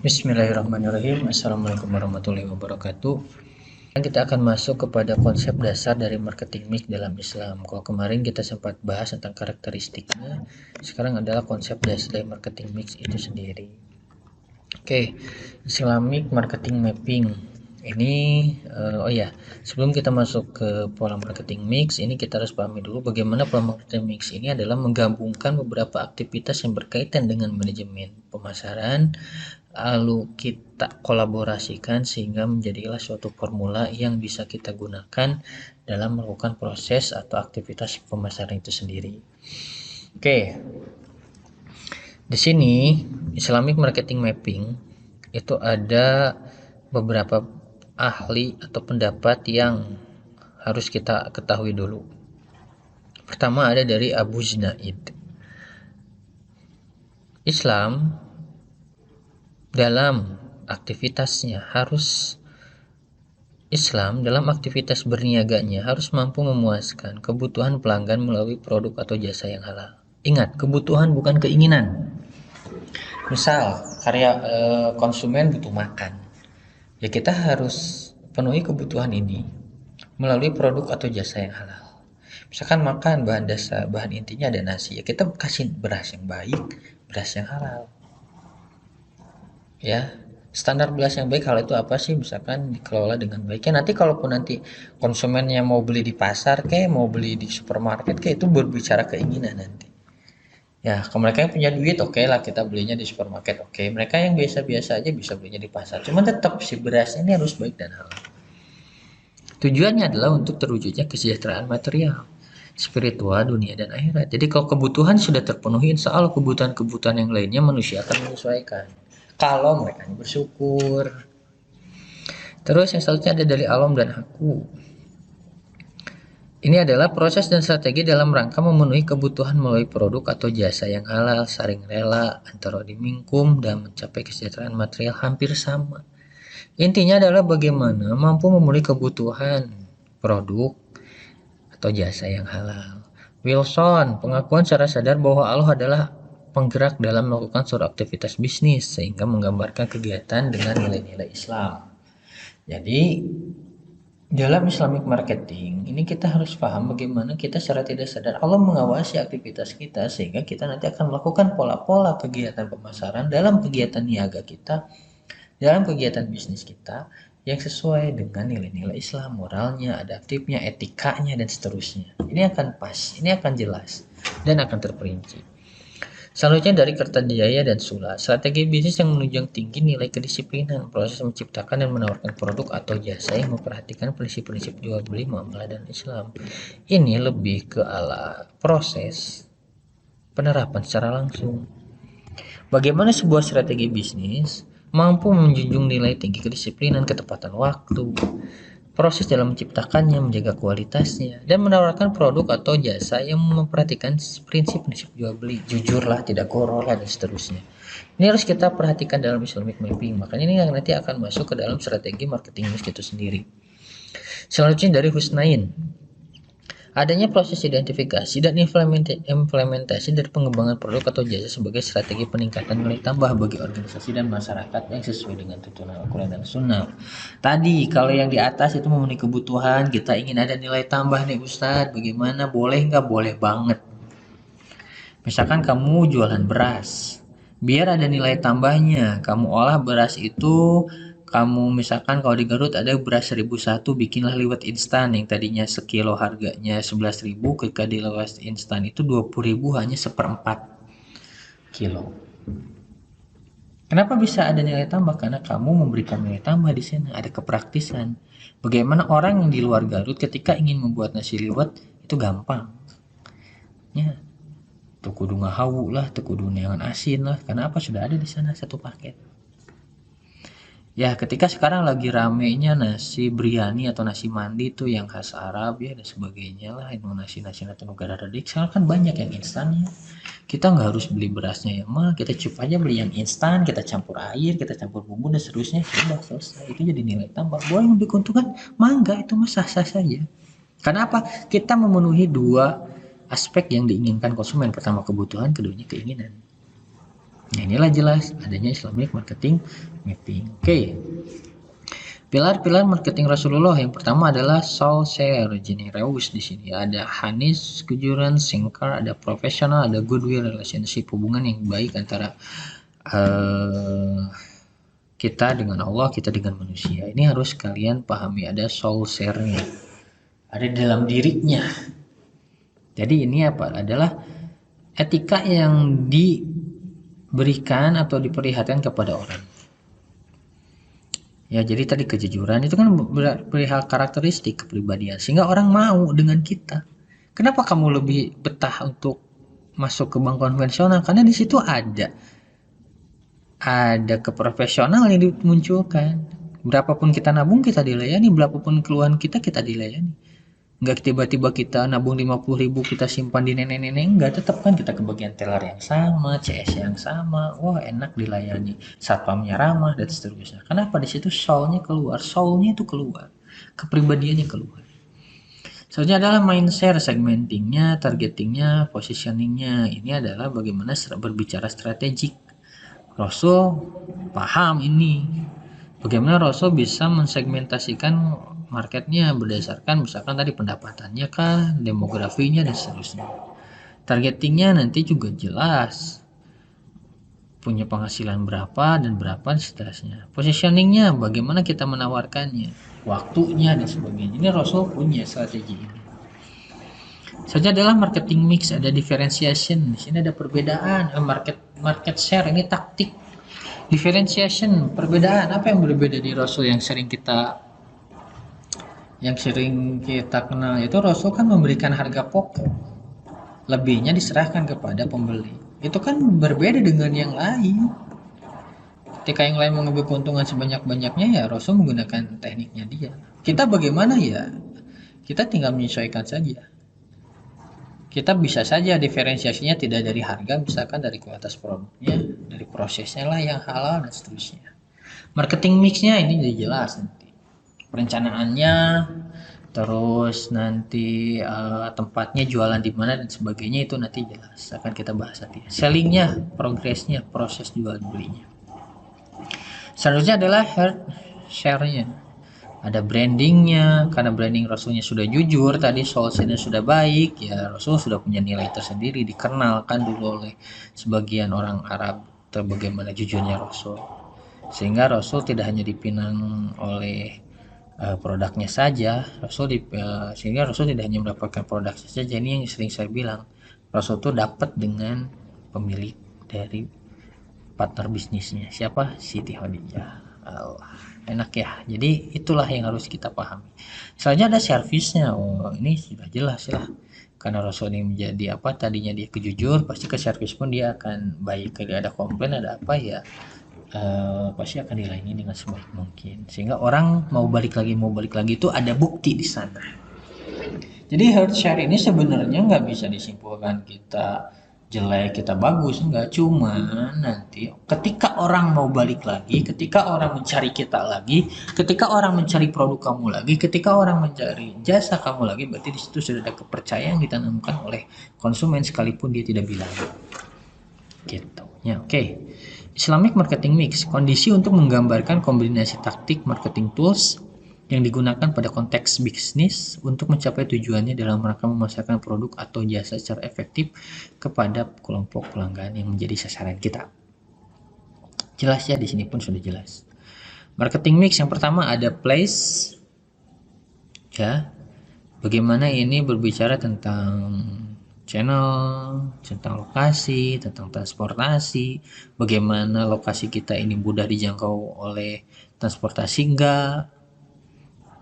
Bismillahirrahmanirrahim. Assalamualaikum warahmatullahi wabarakatuh. Kita akan masuk kepada konsep dasar dari marketing mix dalam Islam. Kalau kemarin kita sempat bahas tentang karakteristiknya, sekarang adalah konsep dasar dari marketing mix itu sendiri. Oke, Islamic marketing mapping. Ini sebelum kita masuk ke pola marketing mix, ini kita harus pahami dulu bagaimana pola marketing mix ini adalah menggabungkan beberapa aktivitas yang berkaitan dengan manajemen pemasaran, lalu kita kolaborasikan sehingga menjadilah suatu formula yang bisa kita gunakan dalam melakukan proses atau aktivitas pemasaran itu sendiri. Oke. Di sini Islamic marketing mapping itu ada beberapa ahli atau pendapat yang harus kita ketahui dulu. Pertama ada dari Abu Junaid. Islam dalam aktivitasnya dalam aktivitas berniaganya harus mampu memuaskan kebutuhan pelanggan melalui produk atau jasa yang halal. Ingat, kebutuhan bukan keinginan. Misal, konsumen butuh makan. Ya kita harus penuhi kebutuhan ini melalui produk atau jasa yang halal. Misalkan makan bahan dasar, bahan intinya ada nasi. Ya kita kasih beras yang baik, beras yang halal. Ya, standar beras yang baik hal itu apa sih? Misalkan dikelola dengan baik. Ya nanti kalaupun nanti konsumennya mau beli di pasar kayak mau beli di supermarket kayak itu berbicara keinginan nanti. Ya, kalau mereka yang punya duit oke lah kita belinya di supermarket oke. Mereka yang biasa-biasa aja bisa belinya di pasar. Cuman tetap si beras ini harus baik dan halal. Tujuannya adalah untuk terwujudnya kesejahteraan material, spiritual, dunia dan akhirat. Jadi kalau kebutuhan sudah terpenuhi, insya Allah kebutuhan-kebutuhan yang lainnya manusia akan menyesuaikan. Kalau mereka bersyukur. Terus yang selanjutnya ada dari alam dan aku. Ini adalah proses dan strategi dalam rangka memenuhi kebutuhan melalui produk atau jasa yang halal, saling rela, antara dimingkum, dan mencapai kesejahteraan material hampir sama. Intinya adalah bagaimana mampu memenuhi kebutuhan produk atau jasa yang halal. Wilson, pengakuan secara sadar bahwa Allah adalah penggerak dalam melakukan suatu aktivitas bisnis sehingga menggambarkan kegiatan dengan nilai-nilai Islam. Jadi dalam Islamic marketing ini kita harus paham bagaimana kita secara tidak sadar Allah mengawasi aktivitas kita sehingga kita nanti akan melakukan pola-pola kegiatan pemasaran dalam kegiatan niaga kita, dalam kegiatan bisnis kita yang sesuai dengan nilai-nilai Islam, moralnya, adaptifnya, etikanya dan seterusnya. Ini akan pas, ini akan jelas dan akan terperinci. Selanjutnya dari Kertajaya dan Sula, strategi bisnis yang menunjang tinggi nilai kedisiplinan, proses menciptakan dan menawarkan produk atau jasa yang memperhatikan prinsip-prinsip jual beli, muamalah dan Islam. Ini lebih ke ala proses penerapan secara langsung. Bagaimana sebuah strategi bisnis mampu menjunjung nilai tinggi kedisiplinan, ketepatan waktu, proses dalam menciptakannya, menjaga kualitasnya, dan menawarkan produk atau jasa yang memperhatikan prinsip-prinsip jual beli, jujurlah, tidak gorolah, dan seterusnya. Ini harus kita perhatikan dalam Islamic mapping. Makanya ini yang nanti akan masuk ke dalam strategi marketing itu sendiri. Selanjutnya dari Husnain. Adanya proses identifikasi dan implementasi dari pengembangan produk atau jasa sebagai strategi peningkatan nilai tambah bagi organisasi dan masyarakat yang sesuai dengan tuntunan Al-Quran dan Sunnah. Tadi kalau yang di atas itu memenuhi kebutuhan, kita ingin ada nilai tambah nih Ustadz, bagaimana? Boleh nggak? Boleh banget. Misalkan kamu jualan beras, biar ada nilai tambahnya, kamu olah beras itu. Kamu misalkan kalau di Garut ada beras 1001, bikinlah liwet instan yang tadinya sekilo harganya 11.000, ketika di liwet instan itu 20.000 hanya 1/4 kilo. Kenapa bisa ada nilai tambah? Karena kamu memberikan nilai tambah di sana, ada kepraktisan. Bagaimana orang yang di luar Garut ketika ingin membuat nasi liwet itu gampang. Ya, tuh kudu ngahawu lah, tuh kudu neangan asin lah. Karena apa? Sudah ada di sana satu paket. Ya ketika sekarang lagi ramenya nasi biryani atau nasi mandi tuh yang khas Arab ya dan sebagainya lah, nasi-nasi atau negara radik, sekarang kan banyak yang instan ya. Kita nggak harus beli berasnya yang mah, kita cukup aja beli yang instan, kita campur air, kita campur bumbu dan seterusnya, sudah selesai. Itu jadi nilai tambah. Boleh yang diuntungkan, mangga, itu mah sah-sah saja. Karena apa? Kita memenuhi dua aspek yang diinginkan konsumen. Pertama kebutuhan, keduanya keinginan. Nah, inilah jelas adanya Islamic marketing mapping. Oke. Pilar-pilar marketing Rasulullah yang pertama adalah soul share, generous di sini. Ada hanis, kejujuran, singkar, ada profesional, ada goodwill relationship, hubungan yang baik antara kita dengan Allah, kita dengan manusia. Ini harus kalian pahami, ada soul share-nya. Ada di dalam dirinya. Jadi ini apa? Adalah etika yang diberikan atau diperlihatkan kepada orang. Ya, jadi tadi kejujuran itu kan perihal karakteristik kepribadian sehingga orang mau dengan kita. Kenapa kamu lebih betah untuk masuk ke bank konvensional? Karena di situ ada keprofesional yang dimunculkan. Berapapun kita nabung kita dilayani, berapapun keluhan kita kita dilayani. Enggak tiba-tiba kita nabung 50.000 kita simpan di nenek-nenek, enggak, tetap kan kita kebagian teller yang sama, CS yang sama, wah enak dilayani, satpamnya ramah dan seterusnya. Kenapa? Di situ soulnya keluar, soulnya itu keluar, kepribadiannya keluar. Selanjutnya adalah mindset, segmentingnya, targetingnya, positioningnya. Ini adalah bagaimana berbicara strategik. Rasul paham ini. Bagaimana Rasul bisa mensegmentasikan marketnya berdasarkan misalkan tadi pendapatannya kah, demografinya dan seterusnya. Targetingnya nanti juga jelas, punya penghasilan berapa dan berapa dan seterusnya. Positioningnya bagaimana kita menawarkannya, waktunya dan sebagainya. Ini Rasul punya strategi ini. Saja adalah marketing mix, ada differentiation. Di sini ada perbedaan, market share ini taktik. Differentiation, perbedaan apa yang berbeda di Rasul yang sering kita kenal itu Rasul kan memberikan harga pokok, lebihnya diserahkan kepada pembeli. Itu kan berbeda dengan yang lain. Ketika yang lain mengambil keuntungan sebanyak-banyaknya, ya Rasul menggunakan tekniknya dia. Kita bagaimana ya? Kita tinggal menyesuaikan saja. Kita bisa saja diferensiasinya tidak dari harga, misalkan dari kualitas produknya, dari prosesnya lah yang halal dan seterusnya. Marketing mixnya ini jadi jelas nanti. Perencanaannya, terus nanti tempatnya jualan di mana dan sebagainya itu nanti jelas akan kita bahas nanti. Sellingnya, progresnya, proses jual belinya. Selanjutnya adalah heart share-nya. Ada brandingnya, karena branding Rasulnya sudah jujur, tadi solusinya sudah baik, ya Rasul sudah punya nilai tersendiri, dikenalkan dulu oleh sebagian orang Arab bagaimana jujurnya Rasul. Sehingga Rasul tidak hanya dipinang oleh produknya saja, sehingga Rasul tidak hanya mendapatkan produk saja. Ini yang sering saya bilang, Rasul itu dapat dengan pemilik dari partner bisnisnya. Siapa? Siti Khadijah. Allah, enak ya. Jadi itulah yang harus kita pahami. Selanjutnya ada servisnya. Oh, ini sudah jelas lah. Karena Rasul ini menjadi apa? Tadinya dia kejujur, pasti ke servis pun dia akan baik. Kalau ada komplain, ada apa ya, pasti akan dilayani dengan sebaik mungkin sehingga orang mau balik lagi itu ada bukti di sana. Jadi heart share ini sebenarnya nggak bisa disimpulkan kita jelek kita bagus, enggak, cuma nanti ketika orang mau balik lagi, ketika orang mencari kita lagi, ketika orang mencari produk kamu lagi, ketika orang mencari jasa kamu lagi, berarti di situ sudah ada kepercayaan ditanamkan oleh konsumen sekalipun dia tidak bilang gitu ya. Oke. Islamic marketing mix, kondisi untuk menggambarkan kombinasi taktik marketing tools yang digunakan pada konteks bisnis untuk mencapai tujuannya dalam rangka memasarkan produk atau jasa secara efektif kepada kelompok pelanggan yang menjadi sasaran kita. Jelas ya, di sini pun sudah jelas. Marketing mix yang pertama ada place, ya, bagaimana ini berbicara tentang channel, tentang lokasi, tentang transportasi, bagaimana lokasi kita ini mudah dijangkau oleh transportasi enggak,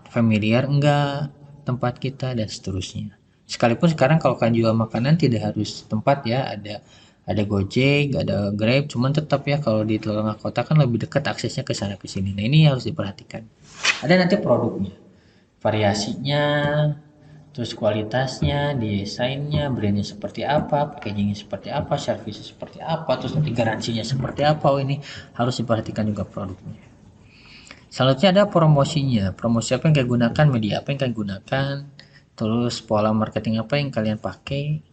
familiar enggak tempat kita dan seterusnya. Sekalipun sekarang kalau kalian jual makanan tidak harus tempat ya, ada Gojek, ada Grab, cuman tetap ya kalau di tengah kota kan lebih dekat aksesnya ke sana ke sini. Nah, ini harus diperhatikan. Ada nanti produknya, variasinya, terus kualitasnya, desainnya, brandnya seperti apa, packagingnya seperti apa, servisnya seperti apa, terus nanti garansinya seperti apa. Oh, ini harus diperhatikan juga produknya. Selanjutnya ada promosinya, promosi apa yang kalian gunakan, media apa yang kalian gunakan, terus pola marketing apa yang kalian pakai,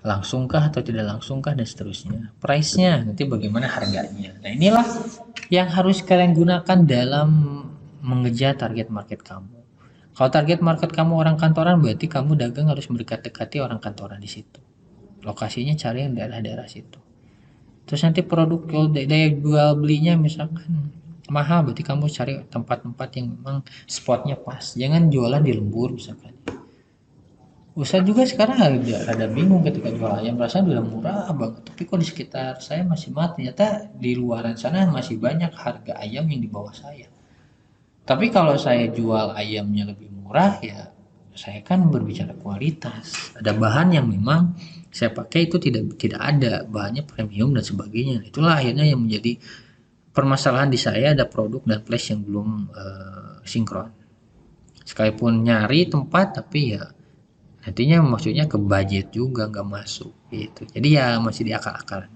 langsungkah atau tidak langsungkah, dan seterusnya. Price-nya, nanti bagaimana harganya. Nah, inilah yang harus kalian gunakan dalam mengejar target market kamu. Kalau target market kamu orang kantoran, berarti kamu dagang harus mendekat-dekati orang kantoran di situ. Lokasinya cari yang daerah-daerah situ. Terus nanti produk daya jual belinya misalkan mahal, berarti kamu cari tempat-tempat yang memang spotnya pas. Jangan jualan di lembur misalkan. Usaha juga sekarang ada bingung ketika jual ayam, rasanya udah murah banget, tapi kok di sekitar saya masih mati. Ternyata di luaran sana masih banyak harga ayam yang di bawah saya. Tapi kalau saya jual ayamnya lebih murah, ya saya kan berbicara kualitas. Ada bahan yang memang saya pakai itu tidak ada bahannya premium dan sebagainya. Itulah akhirnya yang menjadi permasalahan di saya, ada produk dan place yang belum sinkron. Sekalipun nyari tempat, tapi ya nantinya maksudnya ke budget juga nggak masuk gitu. Jadi ya masih di akal-akalan.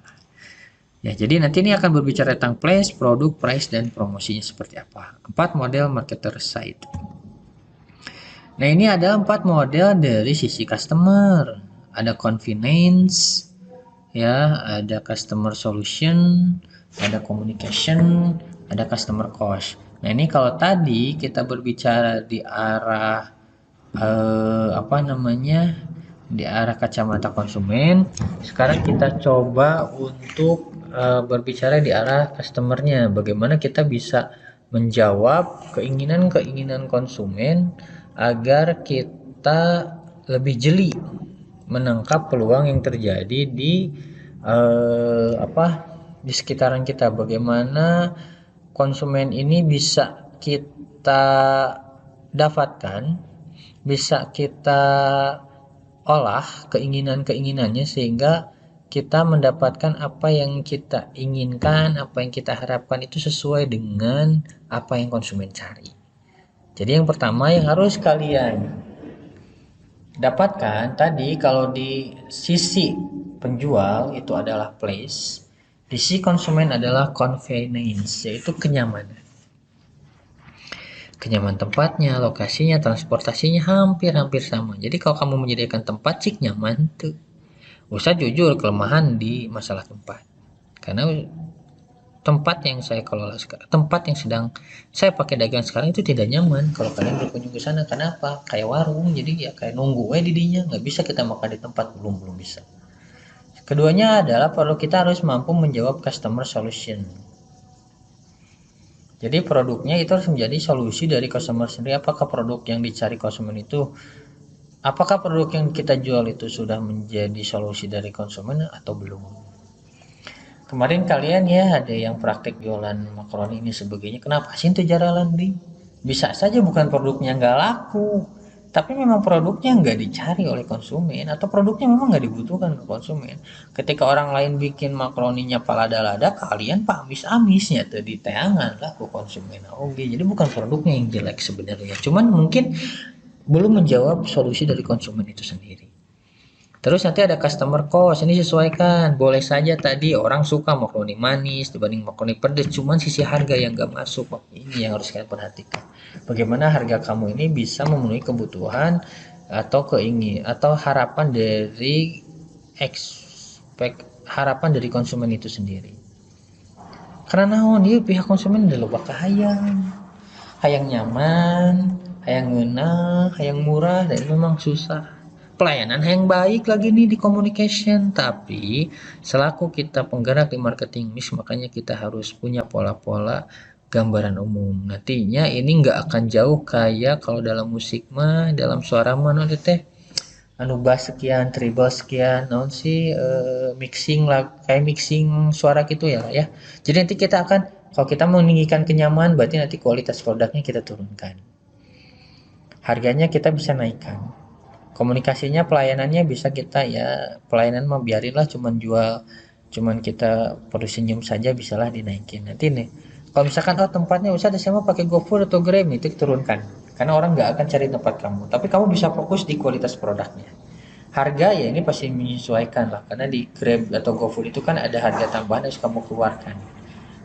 Ya, jadi nanti ini akan berbicara tentang place, produk, price, dan promosinya seperti apa. 4 model marketer site. Nah, ini ada 4 model dari sisi customer. Ada convenience, ya, ada customer solution, ada communication, ada customer cost. Nah, ini kalau tadi kita berbicara di arah apa namanya, di arah kacamata konsumen, sekarang kita coba untuk berbicara di arah customernya, bagaimana kita bisa menjawab keinginan-keinginan konsumen agar kita lebih jeli menangkap peluang yang terjadi di apa, di sekitaran kita, bagaimana konsumen ini bisa kita dapatkan, bisa kita olah keinginan-keinginannya sehingga kita mendapatkan apa yang kita inginkan, apa yang kita harapkan itu sesuai dengan apa yang konsumen cari. Jadi yang pertama yang harus kalian dapatkan tadi, kalau di sisi penjual itu adalah place, di sisi konsumen adalah convenience, yaitu kenyamanan. Kenyaman tempatnya, lokasinya, transportasinya hampir-hampir sama. Jadi kalau kamu menyediakan tempat cik nyaman tuh. Usah jujur kelemahan di masalah tempat. Karena tempat yang saya kelola sekarang, tempat yang sedang saya pakai dagang sekarang itu tidak nyaman kalau kalian berkunjung ke sana. Kenapa? Kayak warung, jadi ya kayak nunggu didinya, nggak bisa kita makan di tempat, belum bisa. Keduanya adalah perlu kita harus mampu menjawab customer solution. Jadi produknya itu harus menjadi solusi dari customer sendiri. Apakah produk yang dicari konsumen itu, apakah produk yang kita jual itu sudah menjadi solusi dari konsumen atau belum? Kemarin kalian ya ada yang praktek jualan makaroni ini sebagainya. Kenapa sih itu jalan di? Bisa saja bukan produknya nggak laku, tapi memang produknya nggak dicari oleh konsumen, atau produknya memang nggak dibutuhkan ke konsumen. Ketika orang lain bikin makaroninya palada-lada, kalian pak amis-amisnya tuh di teangan lah ke konsumen. Oke, jadi bukan produknya yang jelek sebenarnya, cuman mungkin belum menjawab solusi dari konsumen itu sendiri. Terus nanti ada customer cost, ini sesuaikan. Boleh saja tadi orang suka makaroni manis dibanding makaroni pedas, cuman sisi harga yang gak masuk. Ini yang harus kalian perhatikan. Bagaimana harga kamu ini bisa memenuhi kebutuhan atau keinginan atau harapan dari harapan dari konsumen itu sendiri. Karena dia pihak konsumen udah loba hayang, hayang nyaman, hayang ngeunah, hayang murah, dan memang susah. Pelayanan yang baik lagi nih di communication, tapi selaku kita penggerak di marketing mix, makanya kita harus punya pola-pola gambaran umum. Nantinya ini nggak akan jauh kayak kalau dalam musik mah, dalam suara mah nanti teh anu bass sekian, treble sekian, non sih mixing lah, kayak mixing suara gitu ya. Jadi nanti kita akan, kalau kita meninggikan kenyamanan, berarti nanti kualitas produknya kita turunkan, harganya kita bisa naikkan, komunikasinya, pelayanannya bisa kita ya, pelayanan mah biarinlah, cuman kita perlu senyum saja, bisalah dinaikin. Nanti nih kalau misalkan tempatnya usah ada sama pakai GoFood atau Grab, itu turunkan, karena orang nggak akan cari tempat kamu, tapi kamu bisa fokus di kualitas produknya. Harga ya ini pasti menyesuaikan lah, karena di Grab atau GoFood itu kan ada harga tambahan yang harus kamu keluarkan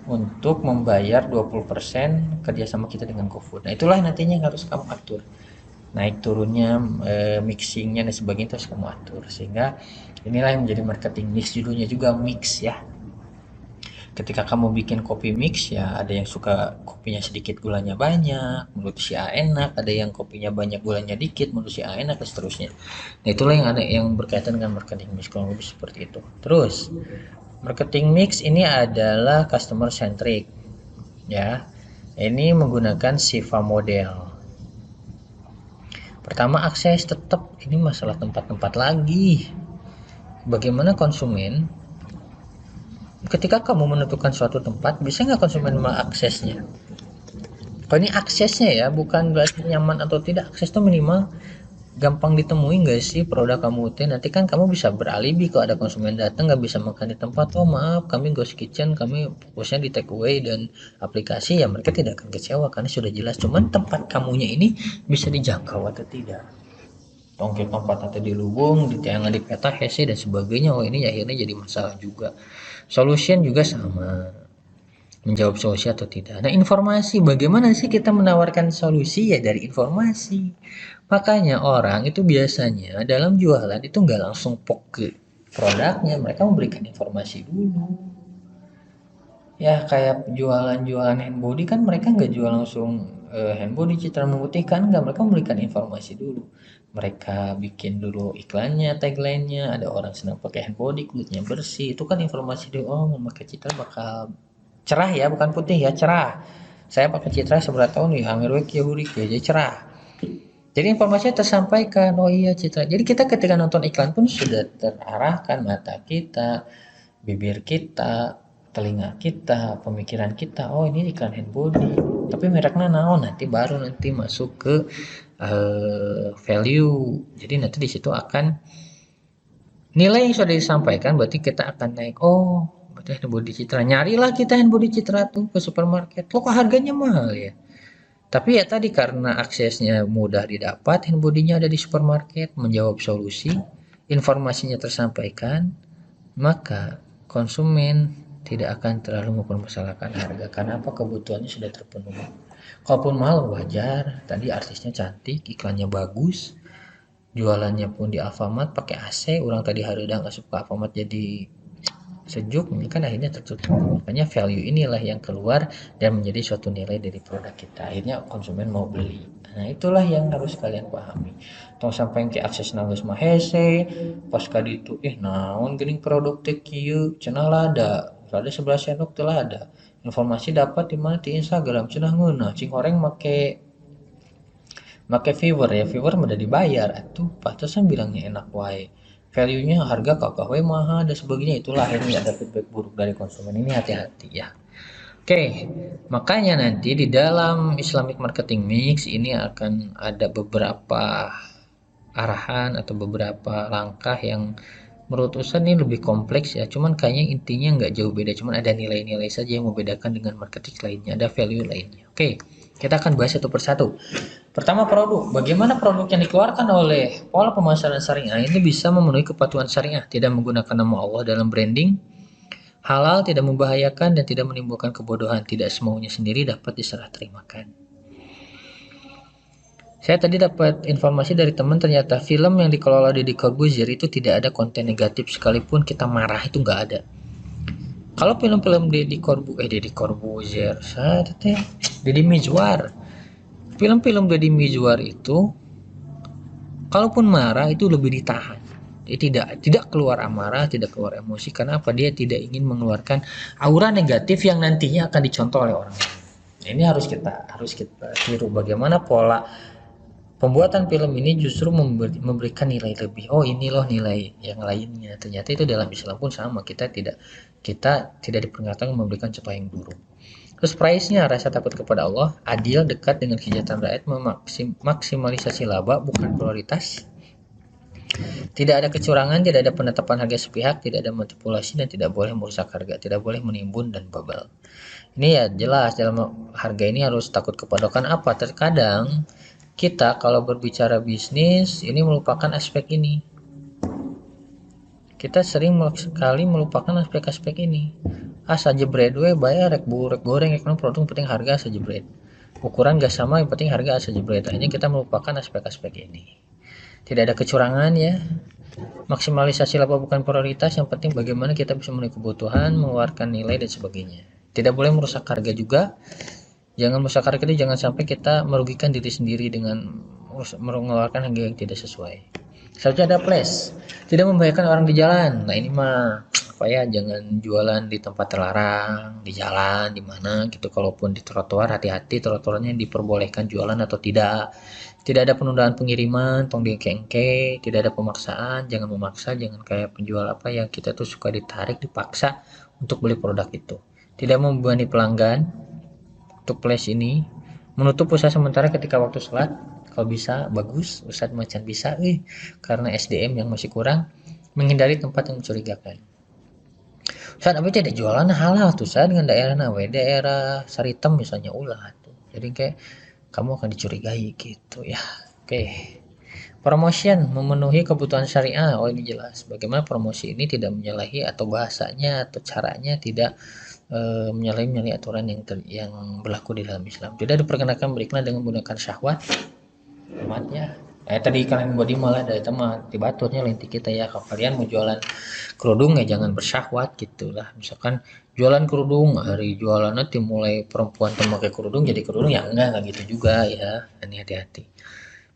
untuk membayar 20% kerjasama kita dengan GoFood. Nah itulah nantinya yang harus kamu atur, naik turunnya, mixingnya dan sebagainya, terus kamu atur, sehingga Inilah yang menjadi marketing mix, judulnya juga mix ya. Ketika kamu bikin kopi mix ya, ada yang suka kopinya sedikit gulanya banyak, menurut si A enak, ada yang kopinya banyak gulanya dikit, menurut si A enak, dan seterusnya. Nah, itulah yang ada yang berkaitan dengan marketing mix, kurang lebih seperti itu. Terus, marketing mix ini adalah customer centric ya. Ini menggunakan SIFA model. Pertama, akses, tetap ini masalah tempat-tempat lagi. Bagaimana konsumen ketika kamu menentukan suatu tempat, bisa nggak konsumen mengaksesnya? Kalau ini aksesnya ya, bukan berarti nyaman atau tidak, akses itu minimal gampang ditemui nggak sih produk kamu teh. Nanti kan kamu bisa beralibi kalau ada konsumen datang nggak bisa makan di tempat, oh maaf kami ghost kitchen, kami fokusnya di take away dan aplikasi, ya mereka tidak akan kecewa karena sudah jelas. Cuman tempat kamunya ini bisa dijangkau atau tidak, tongkit tempat atau di lubung, di tiangan, di peta hese dan sebagainya. Oh ini akhirnya jadi masalah juga. Solution juga sama, menjawab solusi atau tidak. Nah, informasi, bagaimana sih kita menawarkan solusi? Ya dari informasi. Makanya orang itu biasanya dalam jualan itu nggak langsung pok ke produknya, mereka memberikan informasi dulu. Ya kayak jualan-jualan hand body kan mereka nggak jual langsung hand body citra memutihkan, nggak, mereka memberikan informasi dulu. Mereka bikin dulu iklannya, tagline-nya, ada orang sedang pakai hand body, kulitnya bersih, itu kan informasi dulu, oh memakai citra bakal cerah ya, bukan putih ya, cerah. Saya pakai citra seberat tahun nih, hampir ya hurik ya, jadi cerah. Jadi informasinya tersampaikan, oh iya citra. Jadi kita ketika nonton iklan pun sudah terarahkan mata kita, bibir kita, telinga kita, pemikiran kita. Oh ini iklan hand body. Tapi mereknya naon, nanti baru nanti masuk ke value. Jadi nanti di situ akan nilai yang sudah disampaikan, berarti kita akan naik. Oh, berarti hand body citra. Nyarilah kita hand body citra tuh ke supermarket. Kok harganya mahal ya? Tapi ya tadi karena aksesnya mudah didapat, hand body-nya ada di supermarket, menjawab solusi, informasinya tersampaikan, maka konsumen tidak akan terlalu mempermasalahkan harga karena apa, kebutuhannya sudah terpenuhi. Kalaupun mahal wajar, tadi artisnya cantik, iklannya bagus, jualannya pun di Alfamart pakai AC, orang tadi hari udah nggak suka Alfamart jadi sejuk, ini kan akhirnya tertutup. Makanya value inilah yang keluar dan menjadi suatu nilai dari produk kita, akhirnya konsumen mau beli. Nah itulah yang harus kalian pahami. Tong sampai ke akses nangis mahese pas kali itu naon gering produk teh kieu cenah lada sebelah senok teh lada, informasi dapat di mana, di Instagram cenah ngeunah cing goreng make viewer ya, viewer udah dibayar atuh pantesan bilangnya enak wae, value-nya harga kakak wae mahal dan sebagainya. Itulah akhirnya ada feedback buruk dari konsumen. Ini hati-hati ya. Oke, makanya nanti di dalam Islamic Marketing Mix ini akan ada beberapa arahan atau beberapa langkah yang menurut Ustaz ini lebih kompleks ya. Cuman kayaknya intinya nggak jauh beda. Cuman ada nilai-nilai saja yang membedakan dengan marketing lainnya. Ada value lainnya. Oke, kita akan bahas satu persatu. Pertama, produk. Bagaimana produk yang dikeluarkan oleh pola pemasaran syariah ini bisa memenuhi kepatuhan syariah, tidak menggunakan nama Allah dalam branding, halal, tidak membahayakan, dan tidak menimbulkan kebodohan, tidak semaunya sendiri dapat diserah terimakan. Saya tadi dapat informasi dari teman, ternyata film yang dikelola Deddy Corbuzier itu tidak ada konten negatif, sekalipun kita marah itu nggak ada. Kalau film-film Deddy Corbuzier, saya teh Deddy Mizwar. Film-film Deddy Mizwar itu kalaupun marah itu lebih ditahan. Dia tidak keluar amarah, tidak keluar emosi, karena apa? Dia tidak ingin mengeluarkan aura negatif yang nantinya akan dicontoh oleh orang lain. Ini harus kita tiru bagaimana pola pembuatan film ini justru memberikan nilai lebih. Oh ini loh nilai yang lainnya. Ternyata itu dalam Islam pun sama. Kita tidak diperkenankan memberikan cepat yang buruk. Terus price-nya, rasa takut kepada Allah, adil, dekat dengan kesejahteraan rakyat, maksimalisasi laba bukan prioritas. Tidak ada kecurangan, tidak ada penetapan harga sepihak, tidak ada manipulasi, dan tidak boleh merusak harga, tidak boleh menimbun dan bubble. Ini ya jelas dalam harga ini harus takut kepada kan apa? Terkadang kita kalau berbicara bisnis ini melupakan aspek ini. Kita sering sekali melupakan aspek-aspek ini. Saja bread we bayar rek goreng ekonomi produk penting harga saja bread. Ukuran gak sama yang penting harga saja bread. Akhirnya kita melupakan aspek-aspek ini. Tidak ada kecurangan ya. Maksimalisasi laba bukan prioritas, yang penting bagaimana kita bisa memenuhi kebutuhan, mengeluarkan nilai dan sebagainya. Tidak boleh merusak harga juga. Jangan merusak harga itu, jangan sampai kita merugikan diri sendiri dengan mengeluarkan harga yang tidak sesuai. Seharusnya ada plus, tidak membahayakan orang di jalan. Nah ini mah apa ya, jangan jualan di tempat terlarang, di jalan, di mana gitu. Kalaupun di trotoar, hati-hati trotoarnya diperbolehkan jualan atau tidak. Tidak ada penundaan pengiriman, tong diengke-engke, tidak ada pemaksaan, jangan memaksa, jangan kayak penjual apa yang kita tuh suka ditarik, dipaksa untuk beli produk itu. Tidak membebani pelanggan. Untuk flash ini menutup usaha sementara ketika waktu sholat, kalau bisa bagus, Ustadz macan bisa karena SDM yang masih kurang, menghindari tempat yang mencurigakan. Ustadz apa tidak jualan halal tuh Ustadz dengan daerah nawe, daerah Saritem misalnya ulah tuh. Jadi kayak kamu akan dicurigai gitu ya. Oke. Promotion memenuhi kebutuhan syariah. Oh ini jelas. Bagaimana promosi ini tidak menyalahi atau bahasanya atau caranya tidak menyalahi aturan yang berlaku di dalam Islam. Tidak diperkenakan beriklan dengan menggunakan syahwat. Umatnya. Tadi kalian body malah dari teman tibaturnya lenti kita ya. Kalau kalian mau jualan kerudung ya jangan bersyahwat gitulah. Misalkan jualan kerudung, hari jualan nanti mulai perempuan memakai kerudung jadi kerudung ya enggak gitu juga ya. Ini hati-hati.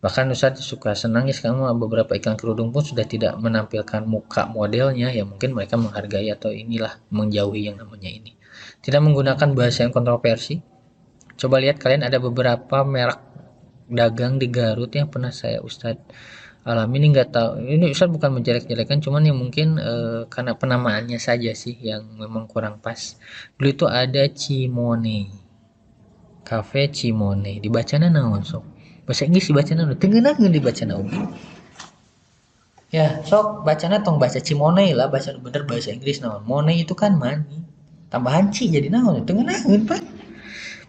Bahkan Ustadz suka senang ya sekarang beberapa iklan kerudung pun sudah tidak menampilkan muka modelnya, ya mungkin mereka menghargai atau inilah menjauhi yang namanya ini. Tidak menggunakan bahasa yang kontroversi. Coba lihat kalian ada beberapa merek dagang di Garut yang pernah saya Ustadz alami, ini nggak tahu ini Ustadz bukan menjelek-jelekan, cuman yang mungkin karena penamaannya saja sih yang memang kurang pas. Dulu itu ada Cimone, Cafe Cimone, dibacana naon sok bahasa Inggris dibacana naon tengenakeun dibacana oge ya sok bacana tong baca Cimone lah, baca bener bahasa Inggris naon Mone itu kan mani tambahan ci jadi naon tengenakeun pak.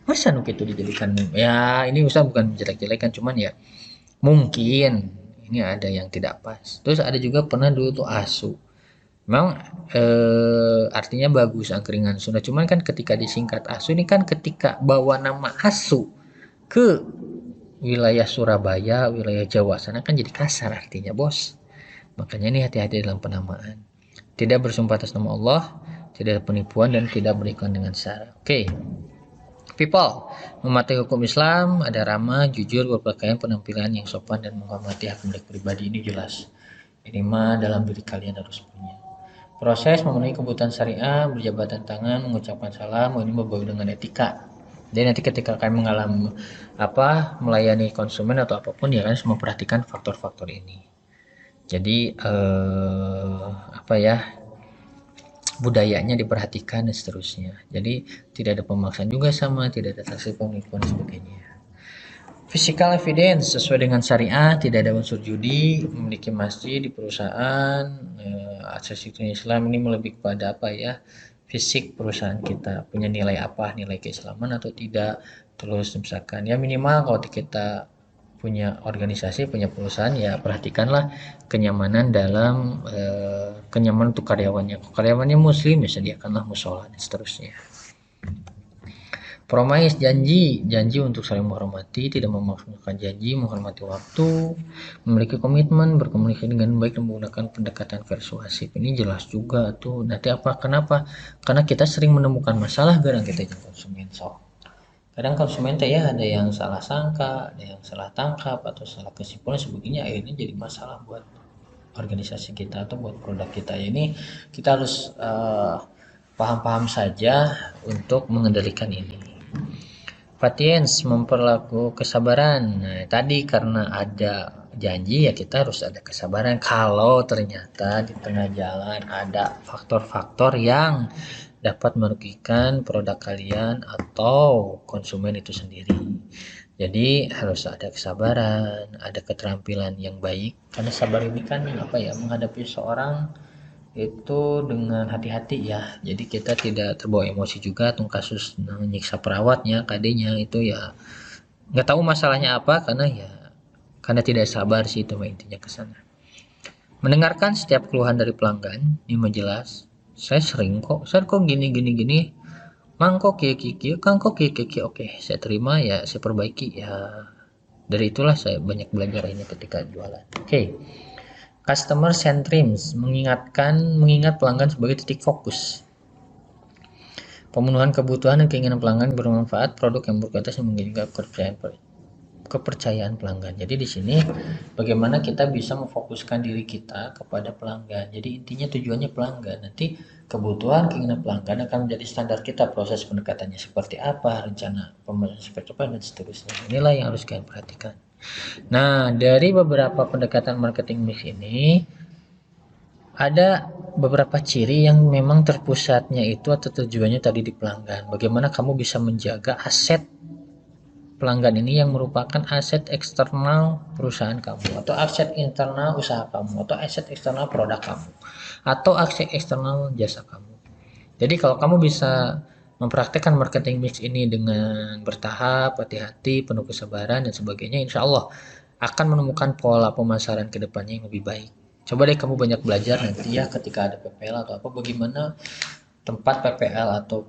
Masa nuk itu dijadikan ya, ini Ustaz bukan jelek-jelekan cuman ya mungkin ini ada yang tidak pas. Terus ada juga pernah dulu tuh asu. Memang artinya bagus angkringan Sunda, cuman kan ketika disingkat asu ini kan ketika bawa nama asu ke wilayah Surabaya, wilayah Jawa sana kan jadi kasar artinya, Bos. Makanya ini hati-hati dalam penamaan. Tidak bersumpah atas nama Allah, tidak ada penipuan dan tidak beriklan dengan syarat. Oke. People, mematuhi hukum Islam, ada ramah, jujur, berpakaian, penampilan yang sopan dan menghormati hak milik pribadi ini jelas. Ini mah dalam diri kalian harus punya. Proses memenuhi kebutuhan syariah, berjabatan tangan, mengucapkan salam, ini berbau dengan etika. Jadi nanti ketika kalian mengalami melayani konsumen atau apapun ya kan semua perhatikan faktor-faktor ini. Jadi budayanya diperhatikan dan seterusnya. Jadi tidak ada pemaksaan juga sama, tidak ada transaksi penipuan dan sebagainya. Physical evidence sesuai dengan syariah, tidak ada unsur judi, memiliki masjid di perusahaan, akses Islam ini lebih kepada fisik perusahaan kita punya nilai apa, nilai keislaman atau tidak. Terus misalkan ya minimal kalau kita punya organisasi, punya perusahaan ya perhatikanlah kenyamanan dalam kenyamanan untuk karyawannya. Kalau karyawannya muslim ya sediakanlah musola dan seterusnya. Promise janji untuk saling menghormati, tidak memaksakan janji, menghormati waktu, memiliki komitmen, berkomunikasi dengan baik dan menggunakan pendekatan persuasif. Ini jelas juga tuh. Nanti kenapa? Karena kita sering menemukan masalah garang kita jadi konsumen. Kadang konsumen ya ada yang salah sangka, ada yang salah tangkap atau salah kesimpulan sebagainya, akhirnya jadi masalah buat organisasi kita atau buat produk kita. Ini kita harus paham-paham saja untuk mengendalikan ini. Patience memperlaku kesabaran. Nah, tadi karena ada janji ya kita harus ada kesabaran. Kalau ternyata di tengah jalan ada faktor-faktor yang dapat merugikan produk kalian atau konsumen itu sendiri. Jadi harus ada kesabaran, ada keterampilan yang baik. Karena sabar ini kan menghadapi seorang itu dengan hati-hati ya, jadi kita tidak terbawa emosi juga. Tuh kasus menyiksa perawatnya kadenya itu ya nggak tahu masalahnya apa, karena tidak sabar sih itu intinya ke sana. Mendengarkan setiap keluhan dari pelanggan ini menjelas. Saya sering kok gini mangkok kiki kangkok kiki, oke saya terima ya, saya perbaiki ya. Dari itulah saya banyak belajar ini ketika jualan. Oke. Customer centrism mengingat pelanggan sebagai titik fokus. Pemenuhan kebutuhan dan keinginan pelanggan bermanfaat, produk yang berkualitas yang menjaga kepercayaan pelanggan. Jadi di sini bagaimana kita bisa memfokuskan diri kita kepada pelanggan. Jadi intinya tujuannya pelanggan. Nanti kebutuhan keinginan pelanggan akan menjadi standar kita, proses pendekatannya seperti apa, rencana pembelian seperti apa, dan seterusnya. Inilah yang harus kalian perhatikan. Nah, dari beberapa pendekatan marketing mix ini ada beberapa ciri yang memang terpusatnya itu atau tujuannya tadi di pelanggan. Bagaimana kamu bisa menjaga aset pelanggan ini yang merupakan aset eksternal perusahaan kamu, atau aset internal usaha kamu, atau aset eksternal produk kamu, atau aset eksternal jasa kamu. Jadi kalau kamu bisa mempraktekkan marketing mix ini dengan bertahap, hati-hati, penuh kesabaran dan sebagainya, insya Allah akan menemukan pola pemasaran kedepannya yang lebih baik. Coba deh kamu banyak belajar nanti ya ketika ada PPL atau apa, bagaimana tempat PPL atau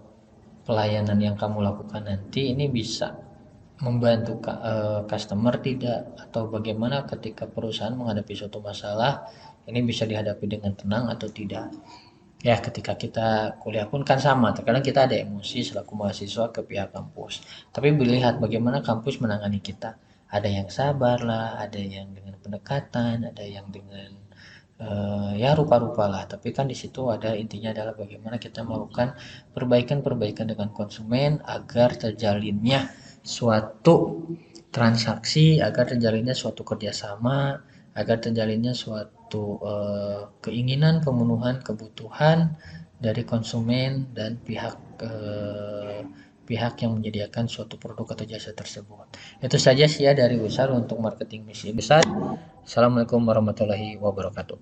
pelayanan yang kamu lakukan nanti ini bisa membantu customer tidak, atau bagaimana ketika perusahaan menghadapi suatu masalah ini bisa dihadapi dengan tenang atau tidak. Ya ketika kita kuliah pun kan sama, terkadang kita ada emosi selaku mahasiswa ke pihak kampus, tapi melihat bagaimana kampus menangani kita, ada yang sabar lah, ada yang dengan pendekatan, ada yang dengan ya rupa-rupa lah, tapi kan di situ ada intinya adalah bagaimana kita melakukan perbaikan-perbaikan dengan konsumen agar terjalinnya suatu transaksi, agar terjalinnya suatu kerjasama, agar terjalinnya suatu keinginan pemenuhan kebutuhan dari konsumen dan pihak yang menyediakan suatu produk atau jasa tersebut. Itu saja sih ya dari besar untuk marketing misi besar. Assalamualaikum warahmatullahi wabarakatuh.